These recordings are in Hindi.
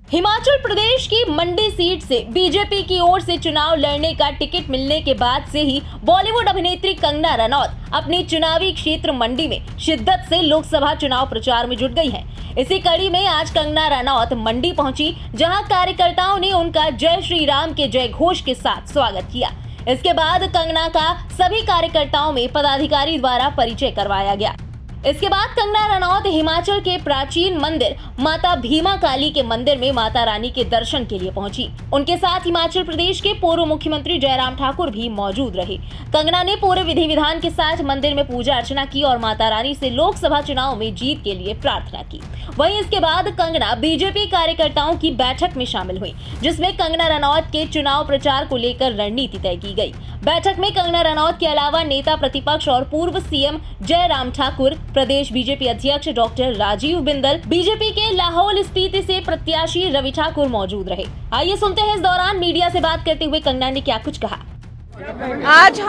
हिमाचल प्रदेश की मंडी सीट से बीजेपी की ओर से चुनाव लड़ने का टिकट मिलने के बाद से ही बॉलीवुड अभिनेत्री कंगना रनौत अपने चुनावी क्षेत्र मंडी में शिद्दत से लोकसभा चुनाव प्रचार में जुट गई हैं। इसी कड़ी में आज कंगना रनौत मंडी पहुंची, जहां कार्यकर्ताओं ने उनका जय श्री राम के जय घोष के साथ स्वागत किया। इसके बाद कंगना का सभी कार्यकर्ताओं में पदाधिकारी द्वारा परिचय करवाया गया। इसके बाद कंगना रनौत हिमाचल के प्राचीन मंदिर माता भीमा काली के मंदिर में माता रानी के दर्शन के लिए पहुंची। उनके साथ हिमाचल प्रदेश के पूर्व मुख्यमंत्री जयराम ठाकुर भी मौजूद रहे। कंगना ने पूरे विधि विधान के साथ मंदिर में पूजा अर्चना की और माता रानी से लोकसभा चुनाव में जीत के लिए प्रार्थना की। वहीं इसके बाद कंगना बीजेपी कार्यकर्ताओं की बैठक में शामिल हुई, जिसमें कंगना रनौत के चुनाव प्रचार को लेकर रणनीति तय की गई। बैठक में कंगना रनौत के अलावा नेता प्रतिपक्ष और पूर्व सीएम जयराम ठाकुर, प्रदेश बीजेपी अध्यक्ष डॉक्टर राजीव बिंदल, बीजेपी के लाहौल स्पीति से प्रत्याशी रवि ठाकुर मौजूद रहे। आइए सुनते हैं इस दौरान मीडिया से बात करते हुए कंगना ने क्या कुछ कहा। आज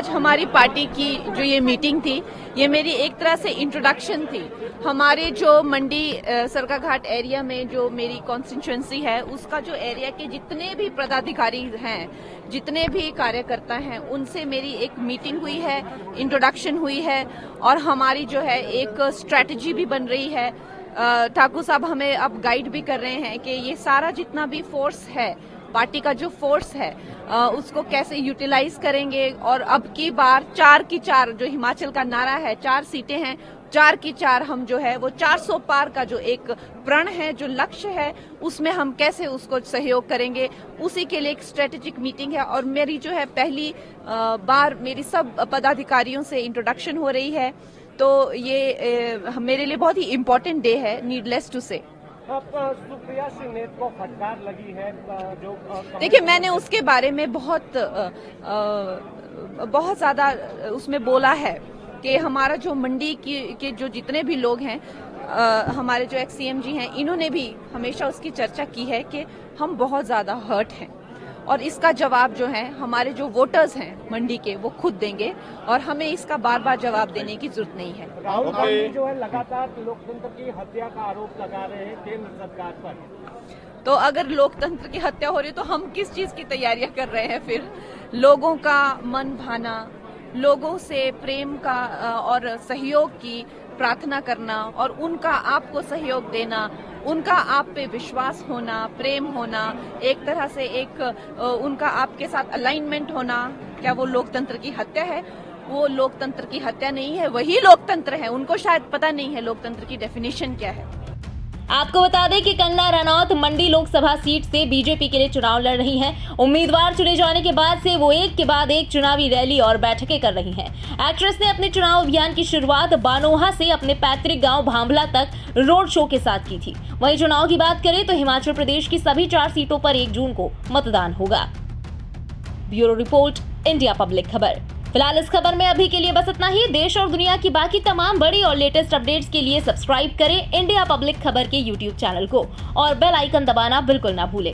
हमारी पार्टी की जो ये मीटिंग थी, ये मेरी एक तरह से इंट्रोडक्शन थी। हमारे जो मंडी सरकाघाट एरिया में जो मेरी कॉन्स्टिट्यूएंसी है, उसका जो एरिया के जितने भी पदाधिकारी हैं, जितने भी कार्यकर्ता हैं, उनसे मेरी एक मीटिंग हुई है, इंट्रोडक्शन हुई है और हमारी जो है एक स्ट्रेटजी भी बन रही है। ठाकुर साहब हमें अब गाइड भी कर रहे हैं कि ये सारा जितना भी फोर्स है, पार्टी का जो फोर्स है, उसको कैसे यूटिलाइज करेंगे। और अब की बार 4 की 4 जो हिमाचल का नारा है, 4 सीटें हैं, 4 की 4 हम जो है वो 400 पार का जो एक प्रण है, जो लक्ष्य है, उसमें हम कैसे उसको सहयोग करेंगे, उसी के लिए एक स्ट्रेटेजिक मीटिंग है। और मेरी जो है पहली बार मेरी सब पदाधिकारियों से इंट्रोडक्शन हो रही है, तो ये मेरे लिए बहुत ही इम्पोर्टेंट डे है, नीडलेस टू से। सुप्रिया सिंह को फटकार लगी है जो देखिए, मैंने उसके बारे में बहुत ज्यादा उसमें बोला है कि हमारा जो मंडी के जो जितने भी लोग हैं, हमारे जो एक्स सीएम जी हैं, इन्होंने भी हमेशा उसकी चर्चा की है कि हम बहुत ज्यादा हर्ट हैं और इसका जवाब जो है हमारे जो वोटर्स हैं मंडी के, वो खुद देंगे और हमें इसका बार बार जवाब देने की जरूरत नहीं है। राहुल गांधी जो है लगातार लोकतंत्र की हत्या का आरोप लगा रहे हैं केंद्र सरकार पर। तो अगर लोकतंत्र की हत्या हो रही है तो हम किस चीज की तैयारियां कर रहे हैं फिर? लोगों का मन भाना, लोगों से प्रेम का और सहयोग की प्रार्थना करना और उनका आपको सहयोग देना, उनका आप पे विश्वास होना, प्रेम होना, एक तरह से एक उनका आपके साथ अलाइनमेंट होना, क्या वो लोकतंत्र की हत्या है? वो लोकतंत्र की हत्या नहीं है, वही लोकतंत्र है। उनको शायद पता नहीं है लोकतंत्र की डेफिनेशन क्या है। आपको बता दें कि कंगना रनौत मंडी लोकसभा सीट से बीजेपी के लिए चुनाव लड़ रही हैं। उम्मीदवार चुने जाने के बाद से वो एक के बाद एक चुनावी रैली और बैठकें कर रही हैं। एक्ट्रेस ने अपने चुनाव अभियान की शुरुआत बानोहा से अपने पैतृक गांव भांभला तक रोड शो के साथ की थी। वहीं चुनाव की बात करें तो हिमाचल प्रदेश की सभी 4 सीटों पर 1 जून को मतदान होगा। ब्यूरो रिपोर्ट, इंडिया पब्लिक खबर। फिलहाल इस खबर में अभी के लिए बस इतना ही। देश और दुनिया की बाकी तमाम बड़ी और लेटेस्ट अपडेट्स के लिए सब्सक्राइब करें इंडिया पब्लिक खबर के YouTube चैनल को और बेल आइकन दबाना बिल्कुल ना भूलें।